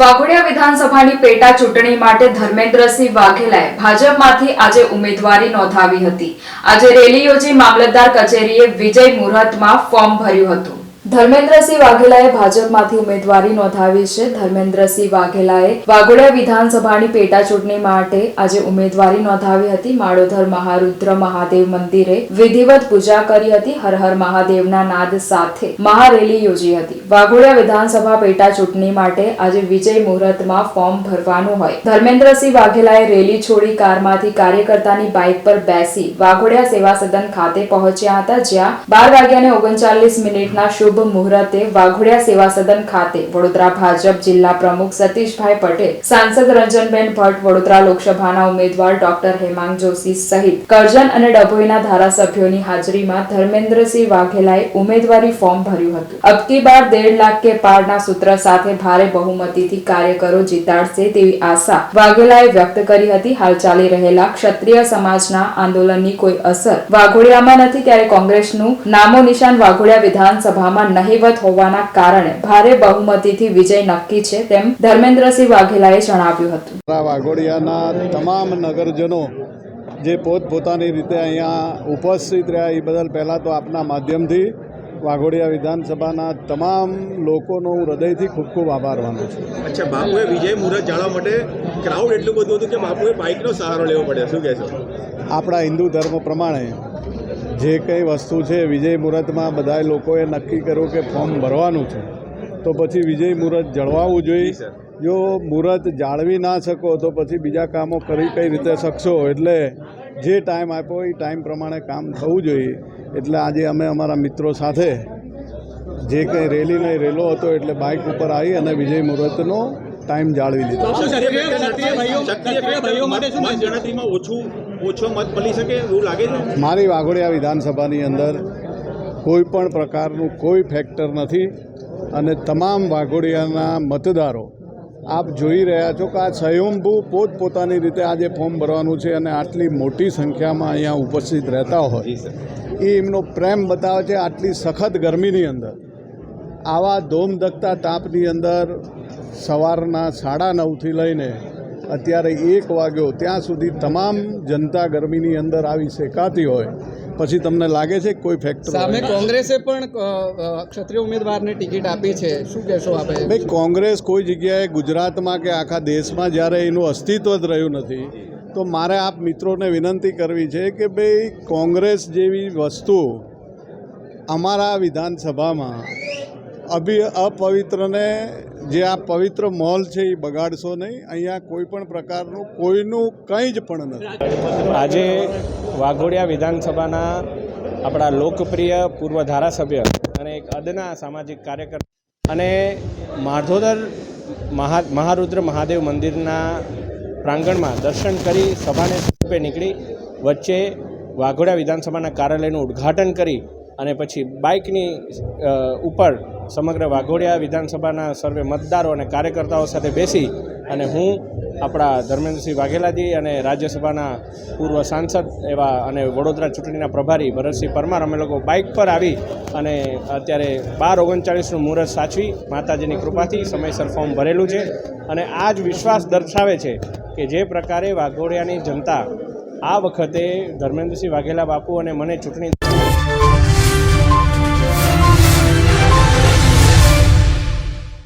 વાઘોડિયા વિધાનસભાની પેટા ચૂંટણી માટે ધર્મેન્દ્રસિંહ વાઘેલાએ ભાજપમાંથી આજે ઉમેદવારી નોંધાવી હતી। આજે રેલી યોજી મામલતદાર કચેરીએ વિજય મુહૂર્તમાં ફોર્મ ભર્યું હતું। ધર્મેન્દ્રસિંહ વાઘેલાએ ભાજપમાંથી ઉમેદવારી નોંધાવી છે। ધર્મેન્દ્રસિંહ વાઘેલાએ વાઘોડિયા વિધાનસભાની પેટા ચૂંટણી માટે આજે ઉમેદવારી નોંધાવી હતી। માળોદર મહારુદ્ર મહાદેવ મંદિરે વિધિવત પૂજા કરી હતી। હર હર મહાદેવના નાદ સાથે મહારેલી યોજી હતી। વાઘોડિયા વિધાનસભા પેટા ચૂંટણી માટે આજે વિજય મુહૂર્તમાં ફોર્મ ભરવાનું હોય ધર્મેન્દ્રસિંહ વાઘેલાએ રેલી છોડી કારમાંથી કાર્યકર્તાની બાઇક પર બેસી વાઘોડિયા સેવા સદન ખાતે પહોંચ્યા હતા, જ્યાં 12:39 શુભ મુહૂર્તે વાઘોડિયા સેવા સદન ખાતે વડોદરા ભાજપ જિલ્લા પ્રમુખ સતીશભાઈ પટેલ, સાંસદ રંજનબેન ભટ્ટ, વડોદરા લોકસભાના ઉમેદવાર ડોક્ટર હેમાંગ જોશી સહિત કરજણ અને ડભોઈના ધારાસભ્યોની હાજરીમાં ધર્મેન્દ્રસિંહ વાઘેલાએ ઉમેદવારી ફોર્મ ભર્યું હતું। અબકી બાર 1.5 લાખ કે પારના સૂત્ર સાથે ભારે બહુમતીથી કાર્યકરો જીતાડશે તેવી આશા વાઘેલાએ વ્યક્ત કરી હતી। હાલ ચાલી રહેલા ક્ષત્રિય સમાજના આંદોલનની કોઈ અસર વાઘોડિયામાં નથી, ત્યારે કોંગ્રેસનું નામો નિશાન વાઘોડિયા વિધાનસભામાં નહીવત હોવાના કારણે ભારે બહુમતીથી વિજય નક્કી છે, તેમ ધર્મેન્દ્રસિંહ વાઘેલાએ જણાવ્યું હતું। વાઘોડિયાના તમામ નગરજનો જે પોતપોતાની રીતે અહીંયા ઉપસ્થિત રહ્યા એ બદલ પહેલાં તો આપના માધ્યમથી વાઘોડિયા વિધાનસભાના તમામ લોકોનો હું હૃદયથી ખૂબ ખૂબ આભાર માનું છું। અચ્છા, બાપુએ વિજય મુહૂર્ત જાળવવા માટે ક્રાઉડ એટલું બધું હતું કે બાપુએ બાઇકનો સહારો લેવો પડ્યો, શું કહેશો? આપણા હિન્દુ ધર્મ પ્રમાણે જે કંઈ વસ્તુ છે વિજય મુહૂર્તમાં બધા લોકોએ નક્કી કર્યું કે ફોર્મ ભરવાનું છે, તો પછી વિજય મુહૂર્ત જળવાવું જોઈએ। જો મુહૂર્ત જાળવી ના શકો તો પછી બીજા કામો કરી કઈ રીતે શકશો? એટલે જે ટાઈમ આપ્યો એ ટાઈમ પ્રમાણે કામ થવું જોઈએ। એટલે આજે અમે અમારા મિત્રો સાથે જે કંઈ રેલો હતો એટલે બાઇક ઉપર આવી અને વિજય મુહૂર્તનો ટાઈમ જાળવી લીધો। ઓછો મત મળી શકે એવું લાગે છે? મારી વાઘોડિયા વિધાનસભાની અંદર કોઈ પણ પ્રકારનું કોઈ ફેક્ટર નથી અને તમામ વાઘોડિયાના મતદારો આપ જોઈ રહ્યા છો કે આ સ્વયંભૂ પોતપોતાની રીતે આજે ફોર્મ ભરવાનું છે અને આટલી મોટી સંખ્યામાં અહીંયા ઉપસ્થિત રહેતા હોય એ એમનો પ્રેમ બતાવે છે। આટલી સખત ગરમીની અંદર આવા ધોમધકતા તાપની અંદર સવારના 9:30થી લઈને અત્યારે 1 વાગ્યો ત્યાં સુધી તમામ જનતા ગરમીની અંદર આવી શેકાતી હોય, પછી તમને લાગે છે કોઈ ફેક્ટર? સામે કોંગ્રેસે પણ ક્ષત્રિય ઉમેદવારને ટિકિટ આપી છે, શું કહેશો આપે? ભાઈ, કોંગ્રેસ કોઈ જગ્યાએ ગુજરાતમાં કે આખા દેશમાં જ્યારે એનું અસ્તિત્વ જ રહ્યું નથી, તો મારે આપ મિત્રોને વિનંતી કરવી છે કે ભાઈ કોંગ્રેસ જેવી વસ્તુ અમારા વિધાનસભામાં અપવિત્રને જે આ પવિત્ર માહોલ છે એ બગાડશો નહીં। અહીંયા કોઈ પણ પ્રકારનું કોઈનું કંઈ જ પણ નથી। આજે વાઘોડિયા વિધાનસભાના આપણા લોકપ્રિય પૂર્વ ધારાસભ્ય અને એક અદના સામાજિક કાર્યકર અને માધોદર મહારુદ્ર મહાદેવ મંદિરના પ્રાંગણમાં દર્શન કરી સભાને રૂપે નીકળી વચ્ચે વાઘોડિયા વિધાનસભાના કાર્યાલયનું ઉદ્ઘાટન કરી અને પછી બાઇકની ઉપર સમગ્ર વાઘોડિયા વિધાનસભાના સર્વે મતદારો અને કાર્યકર્તાઓ સાથે બેસી અને હું આપણા ધર્મેન્દ્રસિંહ વાઘેલાજી અને રાજ્યસભાના પૂર્વ સાંસદ એવા અને વડોદરા ચૂંટણીના પ્રભારી ભરતસિંહ પરમાર અમે લોકો બાઇક પર આવી અને અત્યારે 12:39નું મુહૂર્ત સાચવી માતાજીની કૃપાથી સમયસર ફોર્મ ભરેલું છે અને આ જ વિશ્વાસ દર્શાવે છે કે જે પ્રકારે વાઘોડિયાની જનતા આ વખતે ધર્મેન્દ્રસિંહ વાઘેલા બાપુ અને મને ચૂંટણી